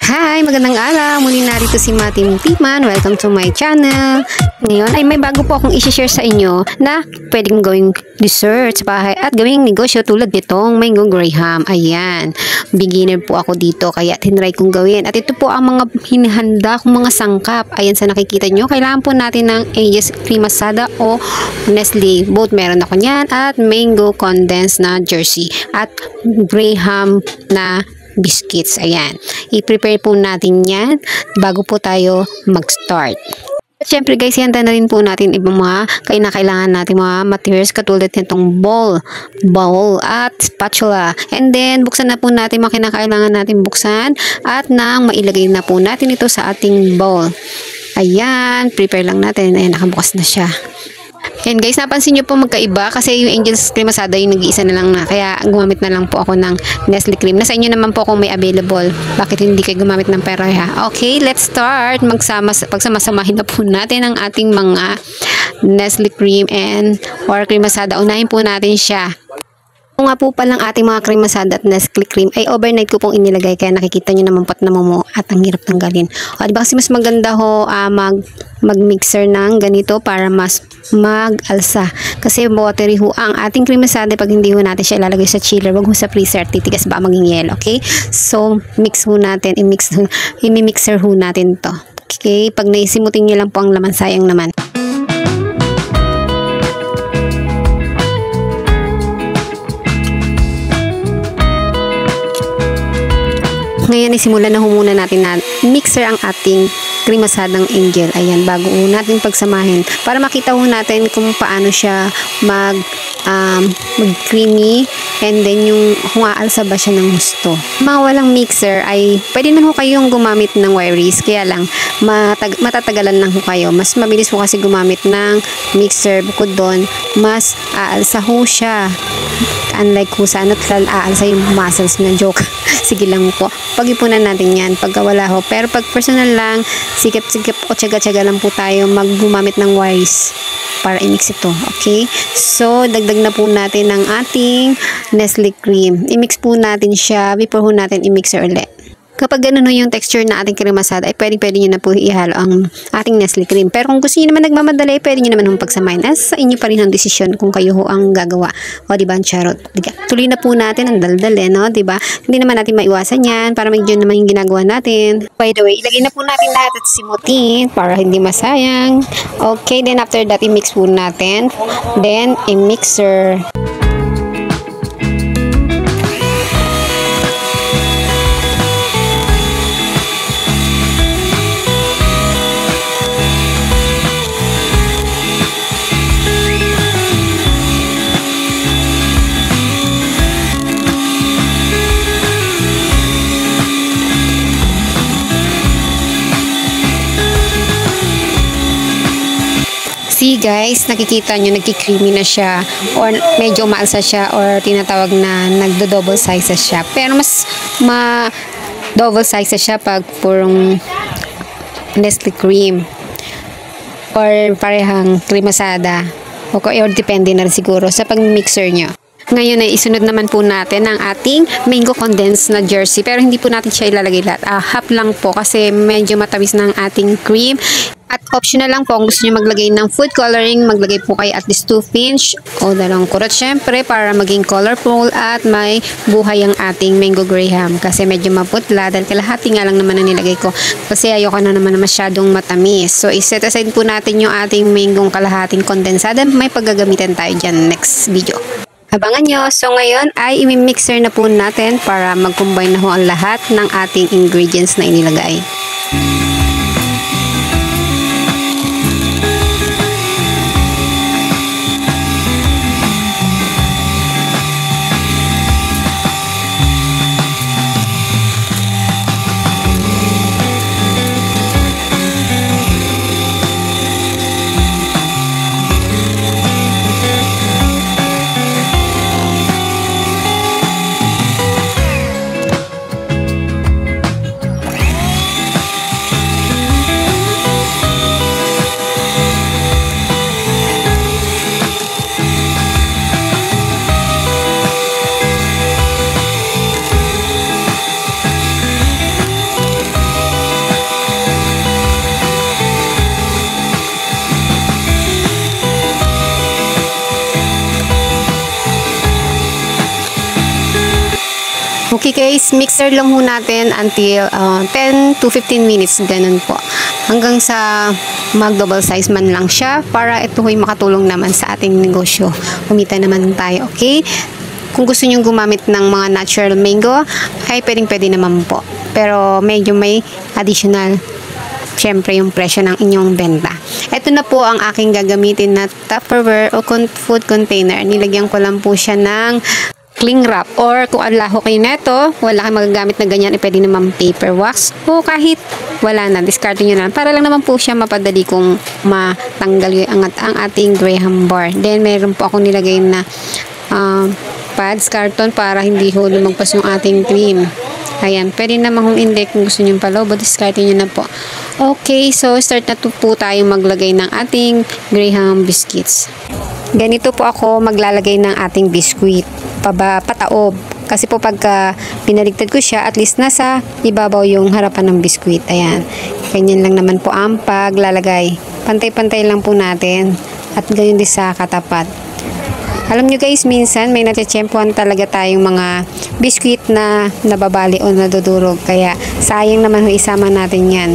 Hi! Magandang araw! Muli narito si Mating Tikman. Welcome to my channel. Ngayon ay may bago po akong i-share sa inyo na pwedeng gawing dessert sa bahay at gawing negosyo tulad nitong mango graham. Ayan. Beginner po ako dito kaya tinry kong gawin. At ito po ang mga hinahanda kong mga sangkap. Ayan sa nakikita nyo. Kailangan po natin ng Aegis cream asada o Nestle. Both meron ako niyan at mango condensed na jersey at graham na biscuits. Ayan. I-prepare po natin yan bago po tayo mag-start. At syempre guys, handa na rin po natin ibang mga kailangan natin mga materials katulad nitong bowl at spatula. And then, buksan na po natin mga kinakailangan natin buksan at nang mailagay na po natin ito sa ating bowl. Ayan, prepare lang natin. Ayan, nakabukas na siya. And guys, napansin nyo po magkaiba kasi yung Angel's Cream Asada yung nag-iisa na lang na. Kaya gumamit na lang po ako ng Nestle Cream. Nasa inyo naman po kung may available. Bakit hindi kayo gumamit ng pareha? Okay, let's start. Pagsamasamahin na po natin ang ating mga Nestle Cream or Cream Asada. Unahin po natin siya. Kung nga po palang ating mga cream asada at Nestle cream ay overnight ko pong inilagay kaya nakikita nyo naman pat na momo at ang hirap tanggalin. O diba kasi mas maganda ho mag-mixer ng ganito para mas mag-alsa. Kasi watery ho ang ating cream asada pag hindi ho natin siya ilalagay sa chiller. Wag ho sa freezer, titigas ba maging yelo. Okay? So, mix ho natin, i-mixer ho natin to. Okay? Pag naisimutin nyo lang po ang laman, sayang naman. Ngayon, isimulan na muna natin na mixer ang ating cream asadang Angel. Ayan, bago natin pagsamahin. Para makita ho natin kung paano siya mag-creamy and then yung humaalsa ba siya ng gusto. Mga walang mixer ay pwede naman ho kayong gumamit ng wire wrist. Kaya lang, matatagalan lang ho kayo. Mas mabilis ho kasi gumamit ng mixer. Bukod doon, mas aalsa ho siya. Unlike ho sa aalsa yung muscles na joke. Sige lang po. Pag-ipunan natin yan pagka wala ho. Pero pag personal lang, sikap-sikap o tsaga-tsaga lang po tayo gumamit ng wires para i-mix ito. Okay? So, dagdag na po natin ang ating Nestle cream. I-mix po natin siya before ho natin i-mixer ulit. Kapag ganun ho yung texture na ating cream asada, ay pwede nyo na po ihalo ang ating Nestle cream. Pero kung gusto nyo naman nagmamadali, pwede nyo naman hong pagsamahin. As sa inyo pa rin ang desisyon kung kayo ho ang gagawa. O diba ang charot? Tuloy na po natin ang daldal no? Diba? Hindi naman natin maiwasan yan para medyo naman yung ginagawa natin. By the way, ilagay na po natin lahat at simutin para hindi masayang. Okay, then after that, i-mix po natin. Then, i-mixer. See guys, nakikita nyo nagki-creamy na siya or medyo maalsa siya or tinatawag na nagdo-double sizes siya. Pero mas double sizes siya pag purong Nestle cream or parehang cream asada or depende na siguro sa pag-mixer nyo. Ngayon ay isunod naman po natin ang ating mango condensed na jersey. Pero hindi po natin siya ilalagay lahat. Half lang po kasi medyo matamis na ang ating cream. At optional lang po kung gusto nyo maglagay ng food coloring, maglagay po kayo at least 2 pinch o 2 kurot syempre para maging colorful at may buhay ang ating mango graham. Kasi medyo maputla dahil kalahati nga lang naman na nilagay ko. Kasi ayoko na naman na masyadong matamis. So iset aside po natin yung ating mango kalahating kondensada. May paggagamitan tayo dyan next video. Abangan nyo. So ngayon ay i-mixer na po natin para mag-combine na ho ang lahat ng ating ingredients na inilagay. Okay guys, mixer lang ho natin until 10 to 15 minutes, ganun po. Hanggang sa mag-double size man lang siya para ito ho'y makatulong naman sa ating negosyo. Kumita naman tayo, okay? Kung gusto nyo gumamit ng mga natural mango, ay pwede naman po. Pero medyo may additional, syempre, yung presyo ng inyong benta. Ito na po ang aking gagamitin na Tupperware o food container. Nilagyan ko lang po siya ng cling wrap, or kung alaho kayo neto, wala kayong magagamit na ganyan, pwede naman paper wax o kahit wala na, discard nyo na para lang naman po siya mapadali kung matanggal yung ang ating graham bar. Then meron po ako nilagay na pads, carton para hindi ho lumagpas yung ating cream. Ayan, pwede naman kung hindi, kung gusto nyo palobo, discard nyo na po. Okay, so start na po tayo maglagay ng ating graham biscuits. Ganito po ako maglalagay ng ating biscuit, pataob. Kasi po pagka pinaligtad ko siya, at least nasa ibabaw yung harapan ng biscuit. Ayan, ganyan lang naman po ang paglalagay. Pantay-pantay lang po natin at ganyan din sa katapat. Alam nyo guys, minsan may natitsyempuhan talaga tayong mga biscuit na nababali o nadudurog. Kaya sayang naman ho isama natin yan.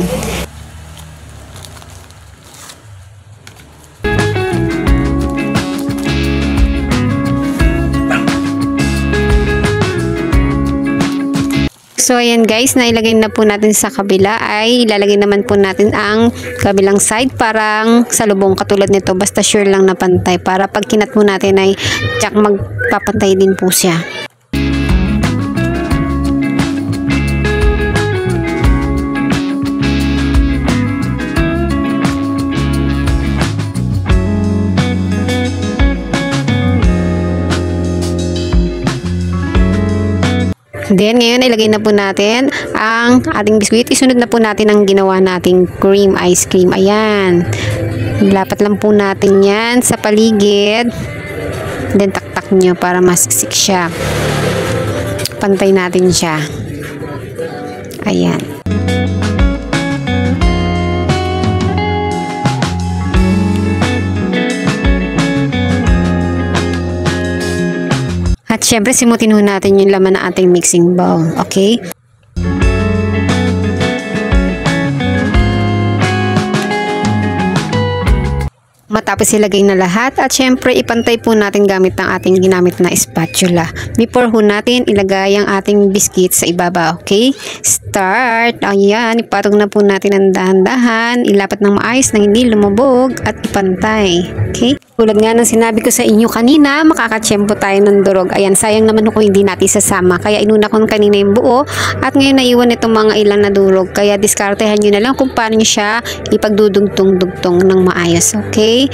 So, ayan guys, nailagay na po natin sa kabila, ay ilalagay naman po natin ang kabilang side parang salubong katulad nito. Basta sure lang na pantay para pag kinat mo natin ay tsak magpapantay din po siya. Then, ngayon, ilagay na po natin ang ating biskuit. Isunod na po natin ang ginawa nating cream ice cream. Ayan. Lapat lang po natin yan sa paligid. Then, taktak nyo para masiksik siya. Pantay natin siya. Ayan. At syempre, simutin ho natin yung laman ng ating mixing bowl. Okay? Matapos ilagay na lahat, at syempre ipantay po natin gamit ang ating ginamit na spatula. Before ho natin ilagay ang ating biscuit sa ibaba. Okay? Start. Ayan, ipatong na po natin ang dahan-dahan. Ilapat ng maayos na hindi lumubog at ipantay. Okay? Tulad nga ng sinabi ko sa inyo kanina, makakatsyempo tayo ng durog. Ayan, sayang naman kung hindi natin sasama. Kaya inuna ko kanina yung buo at ngayon naiwan itong mga ilang na durog. Kaya diskartehan nyo na lang kung paano nyo siya ipagdudugtong-dugtong ng maayos. Okay?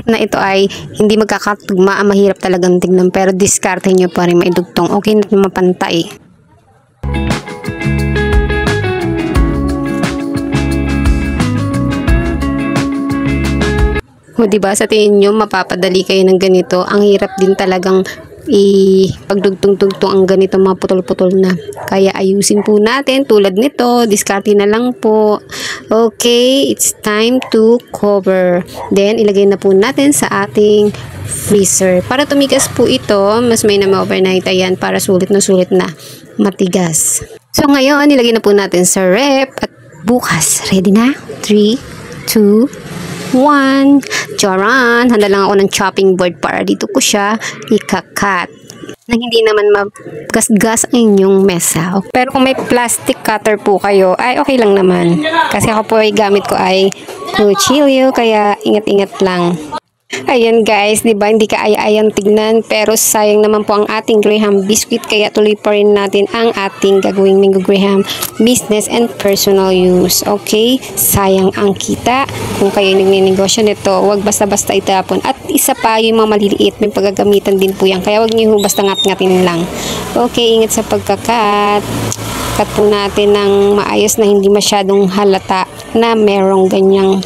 Na ito ay hindi magkakatugma, mahirap talagang tignan, pero diskarte nyo pa rin maidugtong. Okay na mapantay. O diba, sa tingin nyo mapapadali kayo ng ganito? Ang hirap din talagang pagdugtong-dugtong ang ganito, mga putol-putol na. Kaya ayusin po natin tulad nito, diskarte na lang po. Okay, it's time to cover. Then ilagay na po natin sa ating freezer. Para tumigas po ito, mas may na overnight. Ayan, para sulit na matigas. So ngayon, ilagay na po natin sa rep at bukas. Ready na? 3, 2, 1. Charan! Handa lang ako ng chopping board para dito ko siya ikakat. Nang hindi naman magasgas ang inyong mesa. Pero kung may plastic cutter po kayo, ay okay lang naman. Kasi ako po ay gamit ko ay kutsilyo, kaya ingat-ingat lang. Ayan guys, diba hindi kaaya-ayang tignan, pero sayang naman po ang ating graham biscuit, kaya tuloy pa rin natin ang ating gagawing Mango Graham business and personal use. Okay, sayang ang kita. Kung kayo nagninegosyo nito, wag basta-basta itapon. At isa pa, yung mga maliliit, may paggagamitan din po yan, kaya wag niyo basta ngat-ngatin lang. Okay, ingat sa pagkakat. Cut po natin ng maayos na hindi masyadong halata na merong ganyang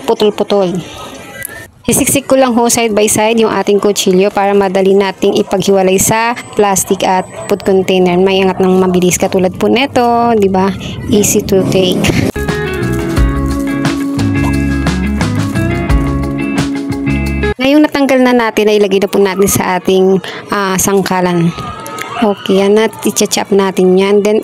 putol-putol. Isiksik ko lang ho side by side yung ating kutsilyo para madali nating ipaghiwalay sa plastic at food container. May angat ng mabilis katulad po neto, di ba? Easy to take. Ngayong natanggal na natin, ay ilagay na po natin sa ating sangkalan. Okay, yan at i-chop natin yan. Then,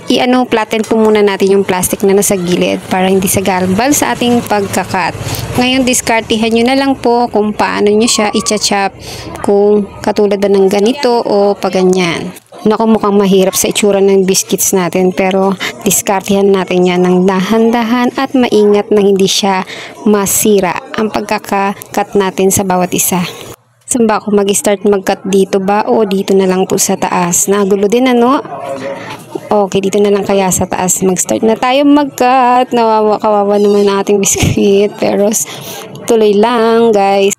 flatten po muna natin yung plastic na nasa gilid para hindi sa galbal sa ating pagkakat. Ngayon, diskartihan nyo na lang po kung paano nyo siya i-chop, kung katulad ba ng ganito o paganyan. Naku, mukhang mahirap sa itsura ng biscuits natin, pero diskartihan natin yan ng dahan-dahan at maingat na hindi siya masira ang pagkakakat natin sa bawat isa. Saan ba ako mag-start mag-cut, dito ba o dito na lang po sa taas? Nagulo din ano? Okay, dito na lang kaya sa taas. Mag-start na tayo mag-cut. Kawawa naman ang ating biscuit. Pero tuloy lang guys.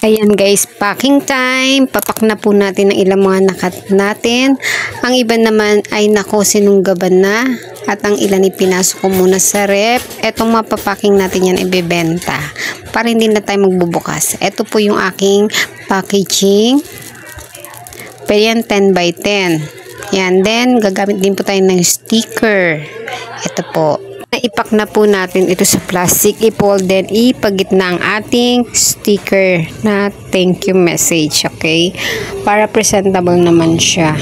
Ayan guys, packing time. Papak na po natin ang ilang mga nakat natin. Ang iba naman ay sinunggaban na. At ang ilan ipinasok ko muna sa rep. Etong mapapacking natin yan ibebenta. Para hindi na tayo magbubukas. Ito po yung aking packaging. Pero yan 10 by 10. Yan, then gagamit din po tayo ng sticker. Ito po. Ipak na po natin ito sa plastic, i-fold, then ipagitna ang ating sticker na thank you message, okay? Para presentable naman siya.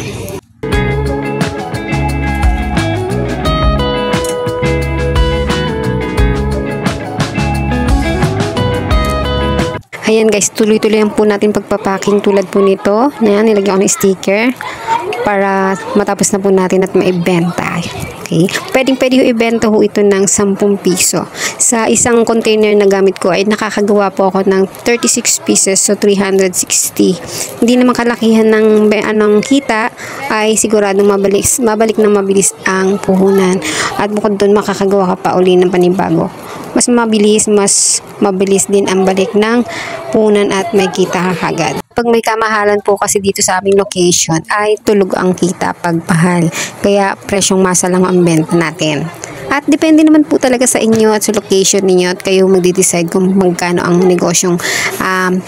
Ayan guys, tuloy-tuloy lang po natin pagpapacking tulad po nito. Ayan, nilagyan ko ng sticker para matapos na po natin at maibenta. Okay. Pwede ho ibenta ho ito ng 10 piso. Sa isang container na gamit ko ay nakakagawa po ako ng 36 pieces, so 360. Hindi naman kalakihan ng kita, ay siguradong mabalik na mabilis ang puhunan. At bukod doon makakagawa ka pa uli ng panibago. Mas mabilis din ang balik ng puhunan at may kita ka kagad. Pag may kamahalan po kasi dito sa aming location ay tulog ang kita pagpahal. Kaya presyong masa lang ang benta natin. At depende naman po talaga sa inyo at sa location ninyo at kayo magde-decide kung magkano ang negosyong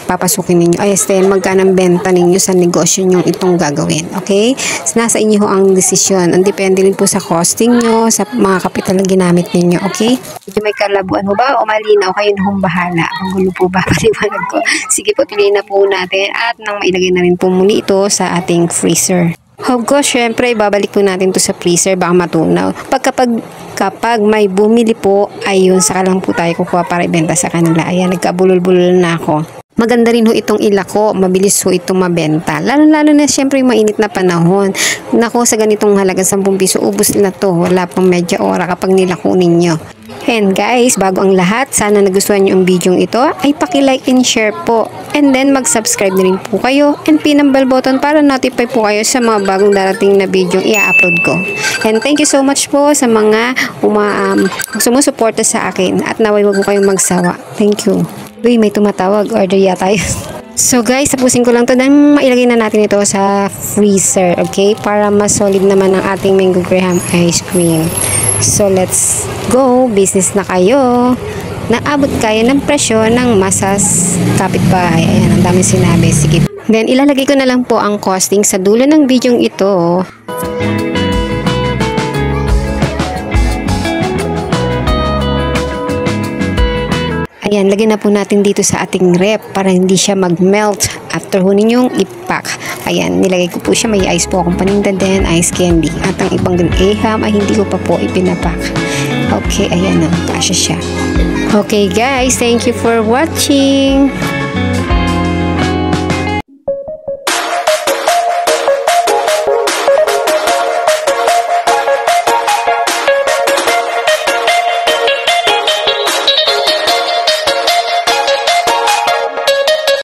papasukin ninyo. Ay, magkano ang benta ninyo sa negosyo nyo itong gagawin. Okay? So, nasa inyo ho ang desisyon. Ang depende rin po sa costing nyo, sa mga kapital na ginamit ninyo. Okay? Medyo may kalabuan ho ba o malinaw? Kayo na hong bahala. Ang gulo po ba? Paliwanag ko. Sige po, tuloy na po natin at nang mailagay na rin po muli ito sa ating freezer. Of course, syempre, babalik po natin to sa freezer, baka matunaw. Kapag may bumili po, ayun, saka lang po tayo kukuha para ibenta sa kanila. Ayan, nagkabulol-bulol na ako. Maganda rin ho itong ilako, mabilis ho itong mabenta. Lalo na syempre yung mainit na panahon. Nako, sa ganitong halagang 10 piso, ubos na to. Wala pang medya ora kapag nilako ninyo. And guys, bago ang lahat, sana nagustuhan nyo ang video ito, ay paki-like and share po. And then mag-subscribe na rin po kayo and pin ang bell button para notify po kayo sa mga bagong darating na video i-upload ko. And thank you so much po sa mga sumusuporta sa akin at naway wag po kayong magsawa. Thank you. Uy, may tumatawag. Order yata yun. So guys, tapusin ko lang to dan mailagay na natin ito sa freezer, okay? Para mas solid naman ang ating mango graham ice cream. So let's go, business na kayo. Naabot kayo ng presyo ng masas kapitbahay. Ayan, ang dami sinabi. Sige. Then ilalagay ko na lang po ang costing sa dulo ng video ito. Ayan, lagyan na po natin dito sa ating rep para hindi siya mag-melt after ho ninyong ipack. Ayan, nilagay ko po siya. May ice po akong paninda din, ice candy. At ang ibang eham ay hindi ko pa po ipinapak. Okay, ayan na. Kasya siya. Okay guys, thank you for watching.